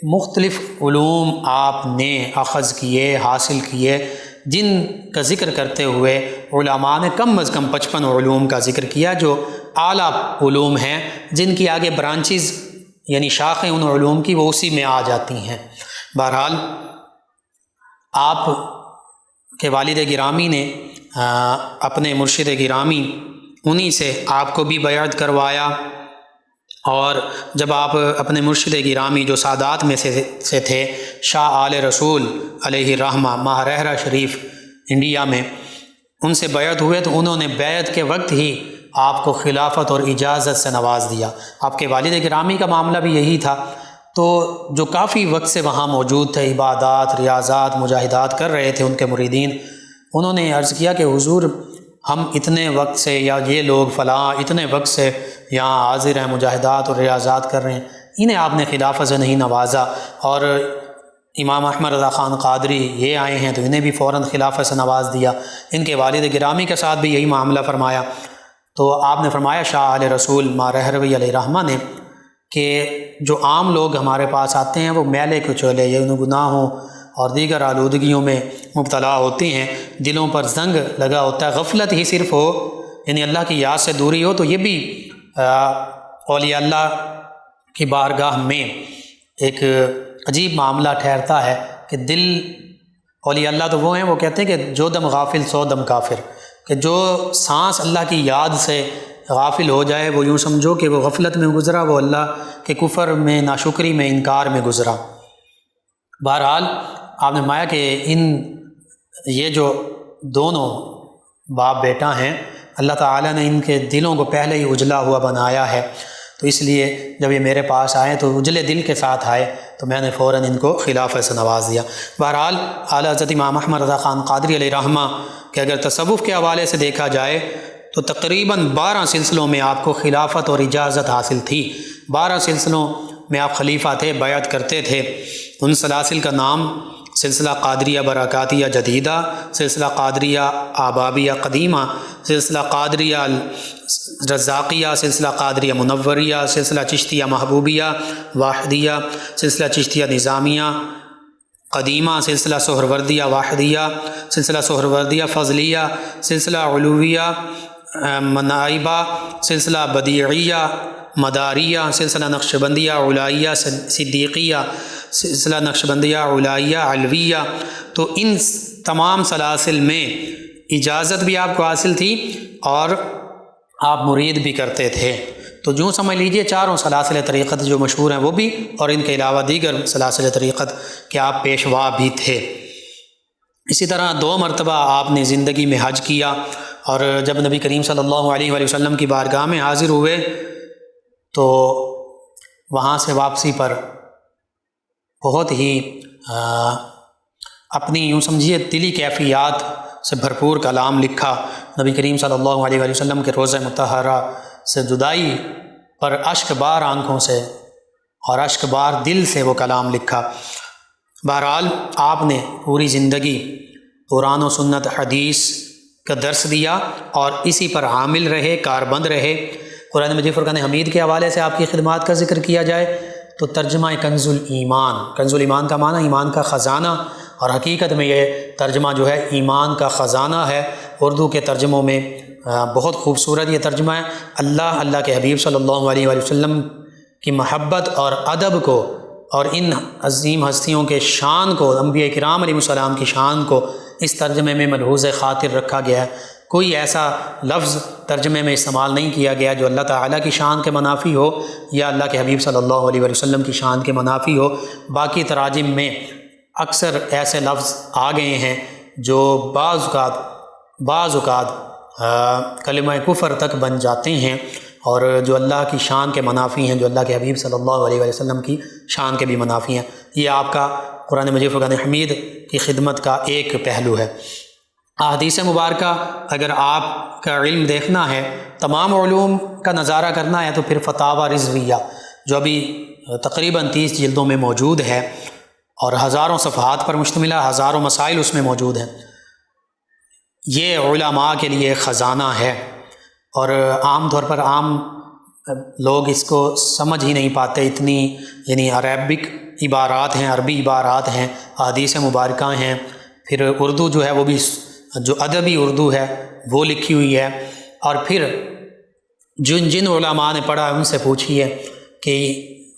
مختلف علوم آپ نے اخذ کیے، حاصل کیے، جن کا ذکر کرتے ہوئے علماء نے کم از کم 55 علوم کا ذکر کیا جو اعلیٰ علوم ہیں، جن کی آگے برانچز یعنی شاخیں ان علوم کی وہ اسی میں آ جاتی ہیں۔ بہرحال آپ کے والد گرامی نے اپنے مرشد گرامی انہی سے آپ کو بھی بیعت کروایا، اور جب آپ اپنے مرشد گرامی جو سادات میں سے تھے، شاہ آل رسول علیہ الرحمہ ماہرہرہ شریف انڈیا میں، ان سے بیعت ہوئے تو انہوں نے بیعت کے وقت ہی آپ کو خلافت اور اجازت سے نواز دیا۔ آپ کے والد گرامی کا معاملہ بھی یہی تھا، تو جو کافی وقت سے وہاں موجود تھے، عبادات، ریاضات، مجاہدات کر رہے تھے ان کے مریدین، انہوں نے عرض کیا کہ حضور ہم اتنے وقت سے، یا یہ لوگ فلاں اتنے وقت سے یہاں حاضر ہیں، مجاہدات اور ریاضات کر رہے ہیں، انہیں آپ نے خلافت سے نہیں نوازا، اور امام احمد رضا خان قادری یہ آئے ہیں تو انہیں بھی فوراً خلافت سے نواز دیا، ان کے والد گرامی کے ساتھ بھی یہی معاملہ فرمایا۔ تو آپ نے فرمایا شاہ آل رسول ماہرہروی علیہ الرحمہ نے کہ جو عام لوگ ہمارے پاس آتے ہیں وہ میلے کچولے یا ان گناہوں اور دیگر آلودگیوں میں مبتلا ہوتے ہیں، دلوں پر زنگ لگا ہوتا ہے، غفلت ہی صرف ہو، یعنی اللہ کی یاد سے دوری ہو، تو یہ بھی اولیاء اللہ کی بارگاہ میں ایک عجیب معاملہ ٹھہرتا ہے کہ دل، اولیاء اللہ تو وہ ہیں، وہ کہتے ہیں کہ جو دم غافل سو دم کافر، کہ جو سانس اللہ کی یاد سے غافل ہو جائے وہ یوں سمجھو کہ وہ غفلت میں گزرا، وہ اللہ کے کفر میں، ناشکری میں، انکار میں گزرا۔ بہرحال آپ نے فرمایا کہ یہ جو دونوں باپ بیٹا ہیں، اللہ تعالیٰ نے ان کے دلوں کو پہلے ہی اجلا ہوا بنایا ہے، تو اس لیے جب یہ میرے پاس آئے تو اجلے دل کے ساتھ آئے، تو میں نے فوراً ان کو خلافت سے نواز دیا۔ بہرحال اعلیٰ حضرت امام احمد رضا خان قادری علیہ الرحمہ کہ اگر تصوف کے حوالے سے دیکھا جائے تو تقریباً 12 سلسلوں میں آپ کو خلافت اور اجازت حاصل تھی، 12 سلسلوں میں آپ خلیفہ تھے، بیعت کرتے تھے۔ ان سلاسل کا نام سلسلہ قادریہ برکاتیہ جدیدہ، سلسلہ قادریہ آبابیہ قدیمہ، سلسلہ قادریہ رزاقیہ، سلسلہ قادریہ منوریہ، سلسلہ چشتیہ محبوبیہ واحدیہ، سلسلہ چشتیہ نظامیہ قدیمہ، سلسلہ سہروردیہ واحدیہ، سلسلہ سہروردیہ فضلیہ، سلسلہ علویہ منائبہ، سلسلہ بدیعیہ مداریہ، سلسلہ نقشبندیہ علائیہ صدیقیہ، سلسلہ نقشبندیہ علائیہ علویہ۔ تو ان تمام سلاسل میں اجازت بھی آپ کو حاصل تھی اور آپ مرید بھی کرتے تھے۔ تو جو سمجھ لیجئے چاروں سلاسل طریقت جو مشہور ہیں وہ بھی، اور ان کے علاوہ دیگر سلاسل طریقت کہ آپ پیشوا بھی تھے۔ اسی طرح 2 مرتبہ آپ نے زندگی میں حج کیا، اور جب نبی کریم صلی اللہ علیہ وآلہ وسلم کی بارگاہ میں حاضر ہوئے تو وہاں سے واپسی پر بہت ہی اپنی یوں سمجھیے دلی کیفیات سے بھرپور کلام لکھا۔ نبی کریم صلی اللہ علیہ وآلہ وسلم کے روضہ مطہرہ سے جدائی پر اشک بار آنکھوں سے اور اشک بار دل سے وہ کلام لکھا۔ بہرحال آپ نے پوری زندگی قرآن و سنت حدیث کا درس دیا اور اسی پر عامل رہے، کاربند رہے۔ قرآن مجید فرقان حمید کے حوالے سے آپ کی خدمات کا ذکر کیا جائے تو ترجمہ کنز الایمان، کنز الایمان کا معنی ایمان کا خزانہ، اور حقیقت میں یہ ترجمہ جو ہے ایمان کا خزانہ ہے۔ اردو کے ترجموں میں بہت خوبصورت یہ ترجمہ ہے۔ اللہ کے حبیب صلی اللہ علیہ وآلہ وسلم کی محبت اور ادب کو اور ان عظیم ہستیوں کے شان کو، انبیاء کرام علیہ السلام کی شان کو اس ترجمے میں ملحوظ خاطر رکھا گیا ہے۔ کوئی ایسا لفظ ترجمے میں استعمال نہیں کیا گیا جو اللہ تعالیٰ کی شان کے منافی ہو یا اللہ کے حبیب صلی اللہ علیہ وآلہ وسلم کی شان کے منافی ہو۔ باقی تراجم میں اکثر ایسے لفظ آ گئے ہیں جو بعض اوقات کلمہ کفر تک بن جاتے ہیں، اور جو اللہ کی شان کے منافی ہیں، جو اللہ کے حبیب صلی اللہ علیہ وآلہ وسلم کی شان کے بھی منافی ہیں۔ یہ آپ کا قرآن مجید فرقان حمید کی خدمت کا ایک پہلو ہے۔ احادیث مبارکہ اگر آپ کا علم دیکھنا ہے، تمام علوم کا نظارہ کرنا ہے، تو پھر فتاوی رضویہ جو ابھی تقریباً 30 جلدوں میں موجود ہے اور ہزاروں صفحات پر مشتمل ہے، ہزاروں مسائل اس میں موجود ہیں، یہ علماء کے لیے خزانہ ہے، اور عام طور پر عام لوگ اس کو سمجھ ہی نہیں پاتے۔ اتنی یعنی عربک عبارات ہیں، عربی عبارات ہیں، احادیث مبارکہ ہیں، پھر اردو جو ہے وہ بھی جو ادبی اردو ہے وہ لکھی ہوئی ہے، اور پھر جن علماء نے پڑھا ان سے پوچھیے کہ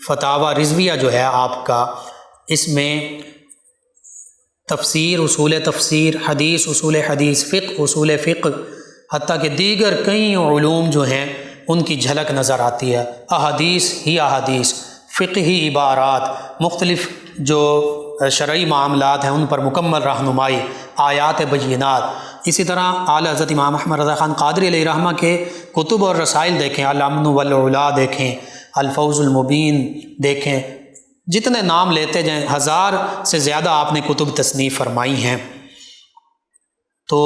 فتاوی رضویہ جو ہے آپ کا، اس میں تفسیر، اصول تفسیر، حدیث، اصول حدیث، فقہ، اصول فقہ، حتیٰ کہ دیگر کئی علوم جو ہیں ان کی جھلک نظر آتی ہے۔ احادیث ہی احادیث، فقہی عبارات، مختلف جو شرعی معاملات ہیں ان پر مکمل رہنمائی، آیات بینات۔ اسی طرح اعلیٰ حضرت امام احمد رضا خان قادری علیہ رحمہ کے کتب اور رسائل دیکھیں، الامن والعلا دیکھیں، الفوز المبین دیکھیں، جتنے نام لیتے جائیں 1000 سے زیادہ آپ نے کتب تصنیف فرمائی ہیں، تو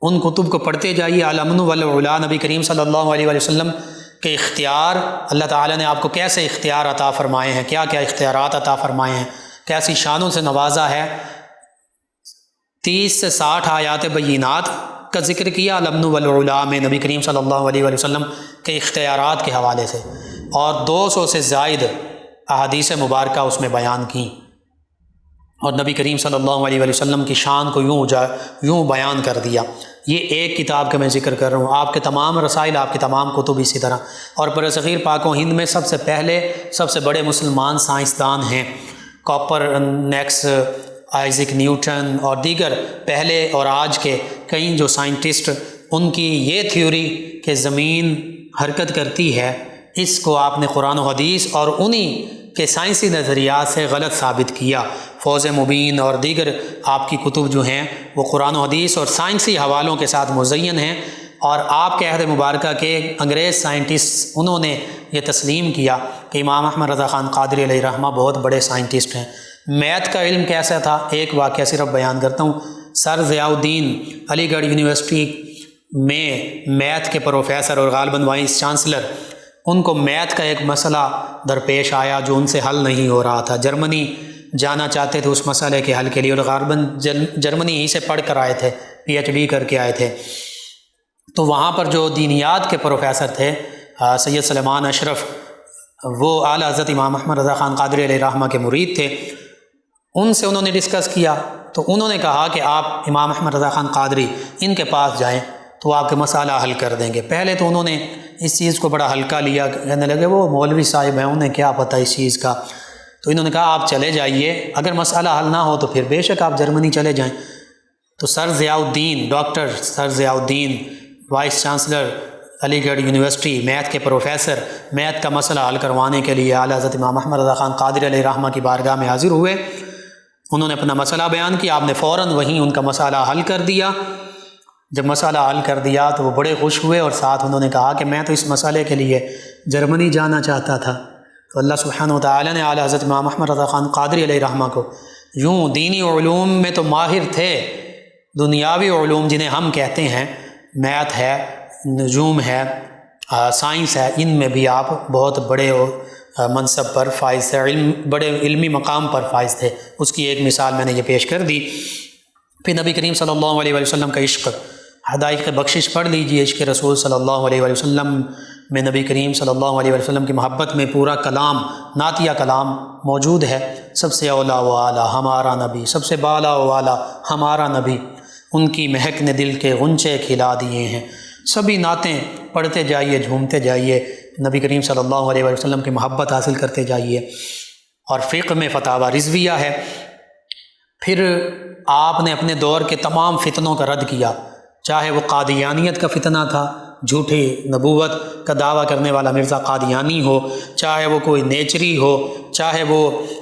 ان کتب کو پڑھتے جائیے۔ الامن والعلا، نبی کریم صلی اللہ علیہ وآلہ وسلم کے اختیار، اللہ تعالیٰ نے آپ کو کیسے اختیار عطا فرمائے ہیں، کیا کیا اختیارات عطا فرمائے ہیں، کیسی شانوں سے نوازا ہے۔ 30 سے 60 آیات بینات کا ذکر کیا الامن والعلا میں نبی کریم صلی اللہ علیہ وآلہ وسلم کے اختیارات کے حوالے سے، اور 200 سے زائد احادیث مبارکہ اس میں بیان کی، اور نبی کریم صلی اللہ علیہ وآلہ وسلم کی شان کو یوں بیان کر دیا۔ یہ ایک کتاب کا میں ذکر کر رہا ہوں، آپ کے تمام رسائل، آپ کے تمام کتب اسی طرح۔ اور برصغیر پاک و ہند میں سب سے پہلے سب سے بڑے مسلمان سائنسدان ہیں، کوپرنیکس، آئزک نیوٹن اور دیگر پہلے اور آج کے کئی جو سائنٹسٹ، ان کی یہ تھیوری کہ زمین حرکت کرتی ہے، اس کو آپ نے قرآن و حدیث اور انہی کے سائنسی نظریات سے غلط ثابت کیا۔ فوز مبین اور دیگر آپ کی کتب جو ہیں وہ قرآن و حدیث اور سائنسی حوالوں کے ساتھ مزین ہیں، اور آپ کے عہد مبارکہ کے انگریز سائنٹسٹ انہوں نے یہ تسلیم کیا کہ امام احمد رضا خان قادری علیہ رحمہ بہت بڑے سائنٹسٹ ہیں۔ میتھ کا علم کیسا تھا، ایک واقعہ صرف بیان کرتا ہوں۔ سر ضیاء الدین علی گڑھ یونیورسٹی میں میتھ کے پروفیسر اور غالباً وائس چانسلر، ان کو میتھ کا ایک مسئلہ درپیش آیا جو ان سے حل نہیں ہو رہا تھا۔ جرمنی جانا چاہتے تھے اس مسئلے کے حل کے لیے، اور غالباً جرمنی ہی سے پڑھ کر آئے تھے، پی ایچ ڈی کر کے آئے تھے۔ تو وہاں پر جو دینیات کے پروفیسر تھے سید سلیمان اشرف، وہ اعلیٰ حضرت امام احمد رضا خان قادری علیہ الرحمہ کے مرید تھے، ان سے انہوں نے ڈسکس کیا تو انہوں نے کہا کہ آپ امام احمد رضا خان قادری ان کے پاس جائیں تو وہ آپ کے مسئلہ حل کر دیں گے۔ پہلے تو انہوں نے اس چیز کو بڑا ہلکا لیا، کہنے لگے وہ مولوی صاحب ہیں، انہیں کیا پتہ اس چیز کا۔ تو انہوں نے کہا آپ چلے جائیے، اگر مسئلہ حل نہ ہو تو پھر بے شک آپ جرمنی چلے جائیں۔ تو سر ضیاء الدین، ڈاکٹر سر ضیاء الدین، وائس چانسلر علی گڑھ یونیورسٹی، میتھ کے پروفیسر، میتھ کا مسئلہ حل کروانے کے لیے اعلیٰ حضرت امام احمد رضا خان قادری علیہ الرحمہ کی بارگاہ میں حاضر ہوئے۔ انہوں نے اپنا مسئلہ بیان کیا، آپ نے فوراً وہیں ان کا مسئلہ حل کر دیا۔ جب مسئلہ حل کر دیا تو وہ بڑے خوش ہوئے، اور ساتھ انہوں نے کہا کہ میں تو اس مسئلے کے لیے جرمنی جانا چاہتا تھا۔ تو اللہ سبحانہ وتعالی نے اعلیٰ حضرت امام احمد رضا خان قادری علیہ الرحمہ کو یوں دینی علوم میں تو ماہر تھے، دنیاوی علوم جنہیں ہم کہتے ہیں، میتھ ہے، نجوم ہے، سائنس ہے، ان میں بھی آپ بہت بڑے منصب پر فائز تھے، بڑے علمی مقام پر فائز تھے۔ اس کی ایک مثال میں نے یہ پیش کر دی۔ پھر نبی کریم صلی اللہ علیہ وسلم کا عشق، حدائق بخشش پڑھ لیجیے، عشق رسول صلی اللہ علیہ وسلم میں نبی کریم صلی اللہ علیہ وسلم کی محبت میں پورا کلام، نعتیہ کلام موجود ہے۔ سب سے اولا و اعلیٰ ہمارا نبی، سب سے بالا و اعلیٰ ہمارا نبی، ان کی مہک نے دل کے غنچے کھلا دیے ہیں۔ سبھی نعتیں پڑھتے جائیے، جھومتے جائیے، نبی کریم صلی اللہ علیہ وسلم کی محبت حاصل کرتے جائیے۔ اور فقہ میں فتاوی رضویہ ہے۔ پھر آپ نے اپنے دور کے تمام فتنوں کا رد کیا، چاہے وہ قادیانیت کا فتنہ تھا، جھوٹی نبوت کا دعویٰ کرنے والا مرزا قادیانی ہو، چاہے وہ کوئی نیچری ہو، چاہے وہ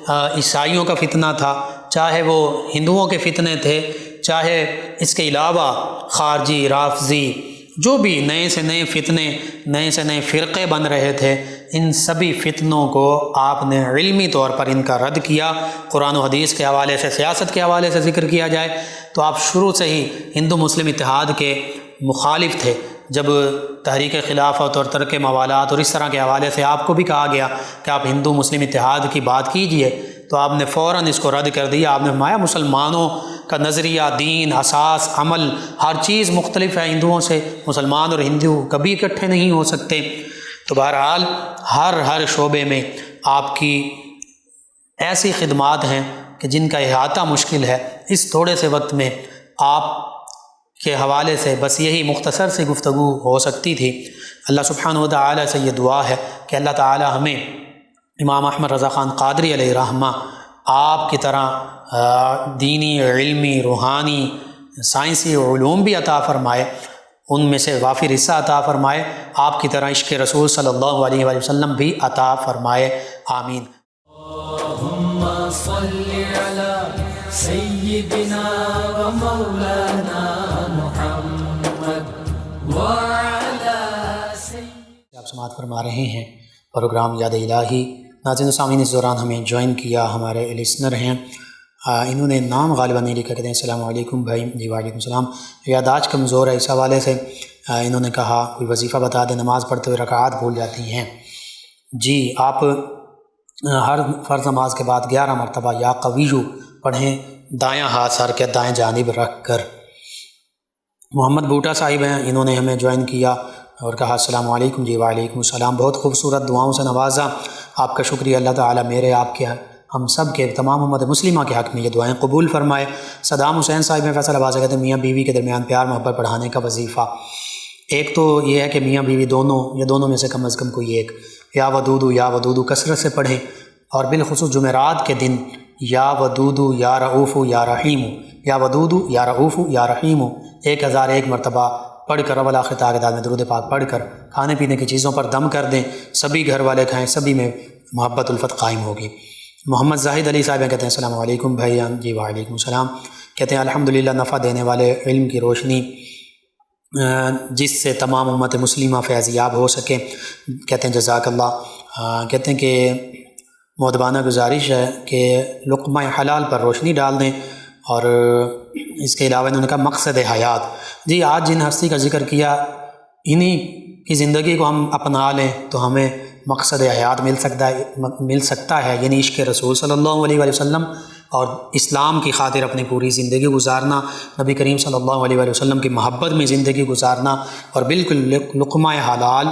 عیسائیوں کا فتنہ تھا، چاہے وہ ہندوؤں کے فتنے تھے، چاہے اس کے علاوہ خارجی، رافضی، جو بھی نئے سے نئے فتنے، نئے سے نئے فرقے بن رہے تھے، ان سبھی فتنوں کو آپ نے علمی طور پر ان کا رد کیا۔ قرآن و حدیث کے حوالے سے، سیاست کے حوالے سے ذکر کیا جائے تو آپ شروع سے ہی ہندو مسلم اتحاد کے مخالف تھے۔ جب تحریک خلافت اور ترک موالات اور اس طرح کے حوالے سے آپ کو بھی کہا گیا کہ آپ ہندو مسلم اتحاد کی بات کیجئے، تو آپ نے فوراً اس کو رد کر دیا۔ آپ نے فرمایا مسلمانوں کا نظریہ، دین، اساس، عمل، ہر چیز مختلف ہے ہندوؤں سے، مسلمان اور ہندو کبھی اکٹھے نہیں ہو سکتے۔ تو بہرحال ہر شعبے میں آپ کی ایسی خدمات ہیں کہ جن کا احاطہ مشکل ہے۔ اس تھوڑے سے وقت میں آپ کے حوالے سے بس یہی مختصر سی گفتگو ہو سکتی تھی۔ اللہ سبحانہ و تعالی سے یہ دعا ہے کہ اللہ تعالی ہمیں امام احمد رضا خان قادری علیہ الرحمہ آپ کی طرح دینی، علمی، روحانی، سائنسی علوم بھی عطا فرمائے، ان میں سے وافر حصہ عطا فرمائے، آپ کی طرح عشق رسول صلی اللہ علیہ وآلہ وسلم بھی عطا فرمائے، آمین۔ اللہم صلی علی سیدنا و مولانا محمد وعلی سیدنا۔ آپ سماعت فرما رہے ہیں پروگرام یاد الہی۔ ناظرین و سامعین، اس دوران ہمیں جوائن کیا ہمارے لسنر ہیں، انہوں نے نام غالباً نہیں لکھا، کہتے ہیں السلام علیکم بھائی۔ جی وعلیکم السلام۔ یادداشت کمزور ہے، اس حوالے سے انہوں نے کہا کوئی وظیفہ بتا دیں، نماز پڑھتے ہوئے رکعات بھول جاتی ہیں۔ جی، آپ ہر فرض نماز کے بعد 11 مرتبہ یا قویو پڑھیں، دایاں ہاتھ سر کے دائیں جانب رکھ کر۔ محمد بوٹا صاحب ہیں، انہوں نے ہمیں جوائن کیا اور کہا السلام علیکم۔ جی وعلیکم السلام۔ بہت خوبصورت دعاؤں سے نوازا، آپ کا شکریہ۔ اللہ تعالیٰ میرے، آپ کے، ہم سب کے، تمام امت مسلمہ کے حق میں یہ دعائیں قبول فرمائے۔ صدام حسین صاحب ہیں فیصل آباد سے، کہتے ہیں میاں بیوی کے درمیان پیار محبت بڑھانے کا وظیفہ۔ ایک تو یہ ہے کہ میاں بیوی دونوں یا دونوں میں سے کم از کم کوئی ایک یا ودودو یا ودودو کثرت سے پڑھیں، اور بالخصوص جمعرات کے دن یا ودودو یا رعوفو یا رحیمو، یا ودودو یا رعوفو یا رحیمو 1001 مرتبہ پڑھ کر اول آخر تعداد میں درود پاک پڑھ کر کھانے پینے کی چیزوں پر دم کر دیں، سبھی گھر والے کھائیں، سبھی میں محبت الفت قائم ہوگی۔ محمد زاہد علی صاحب کہتے ہیں السلام علیکم بھائیان۔ جی وعلیکم السلام۔ کہتے ہیں الحمدللہ نفع دینے والے علم کی روشنی جس سے تمام امت مسلمہ فیض یاب ہو سکے، کہتے ہیں جزاک اللہ۔ کہتے ہیں کہ مؤدبانہ گزارش ہے کہ لقمہ حلال پر روشنی ڈال دیں، اور اس کے علاوہ انہوں نے کہا مقصد حیات۔ جی، آج جن ہستی کا ذکر کیا انہی کی زندگی کو ہم اپنا لیں تو ہمیں مقصد حیات مل سکتا ہے، یعنی عشق رسول صلی اللہ علیہ وآلہ وسلم اور اسلام کی خاطر اپنی پوری زندگی گزارنا، نبی کریم صلی اللہ علیہ وآلہ وسلم کی محبت میں زندگی گزارنا، اور بالکل لقمہ حلال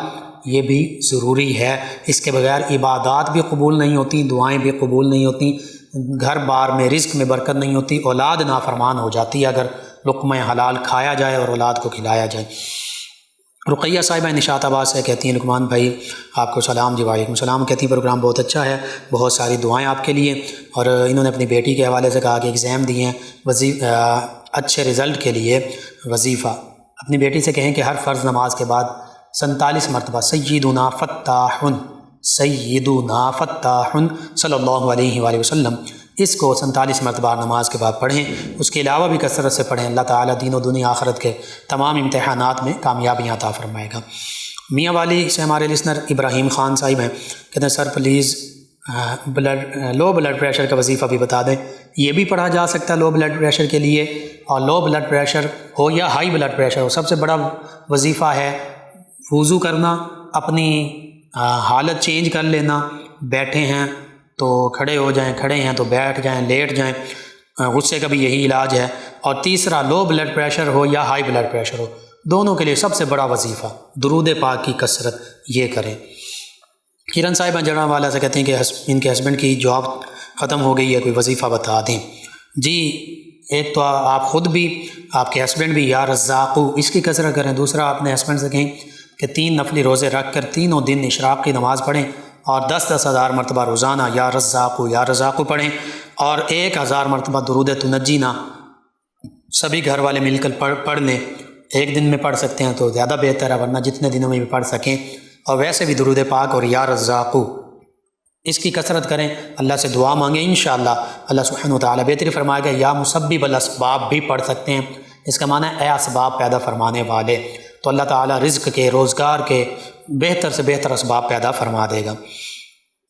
یہ بھی ضروری ہے۔ اس کے بغیر عبادات بھی قبول نہیں ہوتی، دعائیں بھی قبول نہیں ہوتی، گھر بار میں رزق میں برکت نہیں ہوتی، اولاد نافرمان ہو جاتی ہے اگر لقمہ حلال کھایا جائے اور اولاد کو کھلایا جائے۔ رقیہ صاحبہ نشاط آباد سے کہتی ہیں لقمان بھائی آپ کو سلام۔ جی وعلیکم السلام۔ کہتی ہیں پروگرام بہت اچھا ہے، بہت ساری دعائیں آپ کے لیے، اور انہوں نے اپنی بیٹی کے حوالے سے کہا کہ ایگزام دیے ہیں، اچھے رزلٹ کے لیے وظیفہ۔ اپنی بیٹی سے کہیں کہ ہر فرض نماز کے بعد 47 مرتبہ سیدنا فتاح صلی اللہ علیہ وآلہ وسلم، اس کو 47 مرتبہ نماز کے بعد پڑھیں۔ اس کے علاوہ بھی کثرت سے پڑھیں، اللہ تعالیٰ دین و دنیا آخرت کے تمام امتحانات میں کامیابیاں عطا فرمائے گا۔ میاں والی سے ہمارے لسنر ابراہیم خان صاحب ہیں، کہتے ہیں sir please low blood pressure کا وظیفہ بھی بتا دیں۔ یہ بھی پڑھا جا سکتا ہے لو بلڈ پریشر کے لیے، اور لو بلڈ پریشر ہو یا ہائی بلڈ پریشر ہو، سب سے بڑا وظیفہ ہے وضو کرنا، اپنی حالت چینج کر لینا، بیٹھے ہیں تو کھڑے ہو جائیں، کھڑے ہیں تو بیٹھ جائیں، لیٹ جائیں، غصے کا بھی یہی علاج ہے۔ اور تیسرا لو بلڈ پریشر ہو یا ہائی بلڈ پریشر ہو، دونوں کے لیے سب سے بڑا وظیفہ درود پاک کی کثرت یہ کریں۔ کرن صاحبہ جڑا والا سے کہتے ہیں کہ ان کے ہسبینڈ کی جاب ختم ہو گئی ہے، کوئی وظیفہ بتا دیں۔ جی ایک تو آپ خود بھی، آپ کے ہسبینڈ بھی یا رزاقو اس کی کثرت کریں، دوسرا اپنے ہسبینڈ سے کہیں کہ 3 نفلی روزے رکھ کر تینوں دن اشراق کی نماز پڑھیں اور 10,000 10,000 مرتبہ روزانہ یا رزاقو پڑھیں، اور 1000 مرتبہ درود تنجینا سبھی گھر والے مل کر پڑھ لیں۔ ایک دن میں پڑھ سکتے ہیں تو زیادہ بہتر ہے، ورنہ جتنے دنوں میں بھی پڑھ سکیں۔ اور ویسے بھی درود پاک اور یا رزاقو اس کی کثرت کریں، اللہ سے دعا مانگیں، انشاءاللہ اللہ سبحانہ وتعالی بہتری فرمائے گا۔ یا مسبب الاسباب بھی پڑھ سکتے ہیں، اس کا معنی ہے اے اسباب پیدا فرمانے والے، تو اللہ تعالیٰ رزق کے، روزگار کے بہتر سے بہتر اسباب پیدا فرما دے گا۔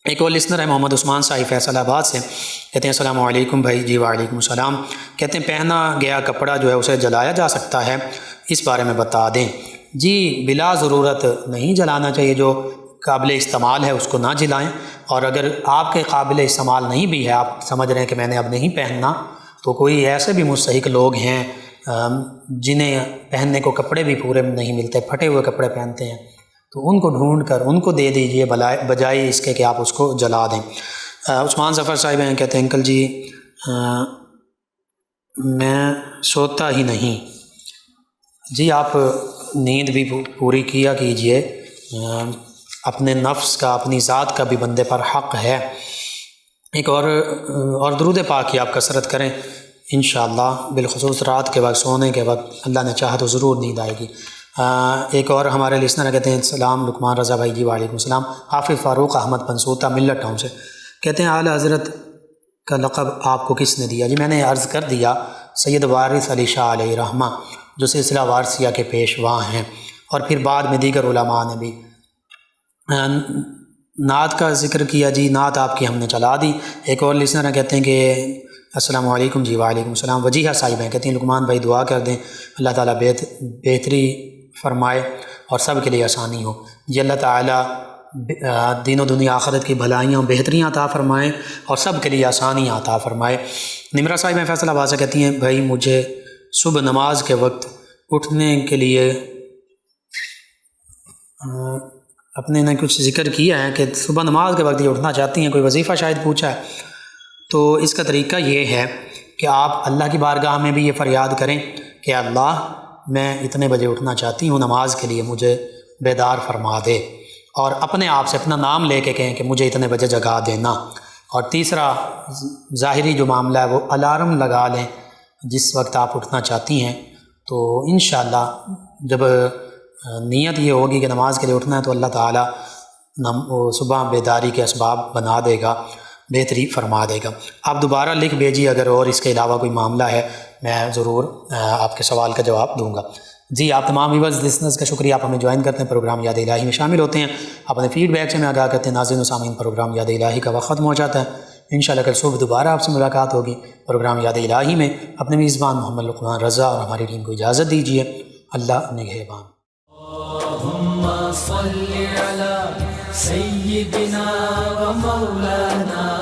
ایک اور لسنر ہے محمد عثمان صاحب فیصل آباد سے، کہتے ہیں السلام علیکم بھائی۔ جی وعلیکم السلام۔ کہتے ہیں پہنا گیا کپڑا جو ہے اسے جلایا جا سکتا ہے، اس بارے میں بتا دیں۔ جی بلا ضرورت نہیں جلانا چاہیے، جو قابل استعمال ہے اس کو نہ جلائیں، اور اگر آپ کے قابل استعمال نہیں بھی ہے، آپ سمجھ رہے ہیں کہ میں نے اب نہیں پہننا، تو کوئی ایسے بھی مستحق لوگ ہیں جنہیں پہننے کو کپڑے بھی پورے نہیں ملتے، پھٹے ہوئے کپڑے پہنتے ہیں، تو ان کو ڈھونڈ کر ان کو دے دیجئے بجائے اس کے کہ آپ اس کو جلا دیں۔ عثمان ظفر صاحب ہیں، کہتے ہیں انکل جی میں سوتا ہی نہیں۔ جی آپ نیند بھی پوری کیا کیجئے، اپنے نفس کا، اپنی ذات کا بھی بندے پر حق ہے۔ ایک اور درود پاک کی آپ کثرت کریں، انشاءاللہ بالخصوص رات کے وقت، سونے کے وقت اللہ نے چاہا تو ضرور نیند آئے گی۔ ایک اور ہمارے لسنر کہتے ہیں السلام لقمان رضا بھائی۔ جی وعلیکم السلام۔ حافظ فاروق احمد پنسوتا ملت ٹاؤن سے، کہتے ہیں اعلیٰ حضرت کا لقب آپ کو کس نے دیا؟ جی میں نے عرض کر دیا، سید وارث علی شاہ علیہ رحمہ جو سلسلہ وارثیہ کے پیشوا ہیں، اور پھر بعد میں دیگر علماء نے بھی نعت کا ذکر کیا۔ جی نعت آپ کی ہم نے چلا دی۔ ایک اور لسنر کہتے ہیں کہ السلام علیکم۔ جی وعلیکم السلام۔ وجیہہ صاحب ہیں، کہتے ہیں لقمان بھائی دعا کر دیں اللہ تعالیٰ بہتری فرمائے اور سب کے لیے آسانی ہو۔ جی اللہ تعالیٰ دین و دنیا آخرت کی بھلائیاں بہتریاں عطا فرمائے اور سب کے لیے آسانیاں عطا فرمائے۔ نمرہ صاحب ہیں فیصل آباد سے، کہتی ہیں بھائی مجھے صبح نماز کے وقت اٹھنے کے لیے اپنے نے کچھ ذکر کیا ہے کہ صبح نماز کے وقت یہ اٹھنا چاہتی ہیں، کوئی وظیفہ شاید پوچھا ہے، تو اس کا طریقہ یہ ہے کہ آپ اللہ کی بارگاہ میں بھی یہ فریاد کریں کہ اللہ میں اتنے بجے اٹھنا چاہتی ہوں نماز کے لیے، مجھے بیدار فرما دے، اور اپنے آپ سے اپنا نام لے کے کہیں کہ مجھے اتنے بجے جگا دینا۔ اور تیسرا ظاہری جو معاملہ ہے وہ الارم لگا لیں جس وقت آپ اٹھنا چاہتی ہیں، تو انشاءاللہ جب نیت یہ ہوگی کہ نماز کے لیے اٹھنا ہے تو اللہ تعالیٰ صبح بیداری کے اسباب بنا دے گا، بہتری فرما دے گا۔ آپ دوبارہ لکھ بھیجیے اگر اور اس کے علاوہ کوئی معاملہ ہے، میں ضرور آپ کے سوال کا جواب دوں گا۔ جی آپ تمام ویورز لسنرز کا شکریہ، آپ ہمیں جوائن کرتے ہیں، پروگرام یاد الہی میں شامل ہوتے ہیں، اپنے فیڈ بیک سے ہمیں آگاہ کرتے ہیں۔ ناظرین و سامعین، پروگرام یاد الہی کا وقت ختم ہو جاتا ہے، انشاءاللہ کل صبح دوبارہ آپ سے ملاقات ہوگی پروگرام یاد الہی میں۔ اپنے میزبان محمد لقمان رضا اور ہماری ٹیم کو اجازت دیجیے، اللہ نگہبان۔ اللہم صل علی سيدنا ومولانا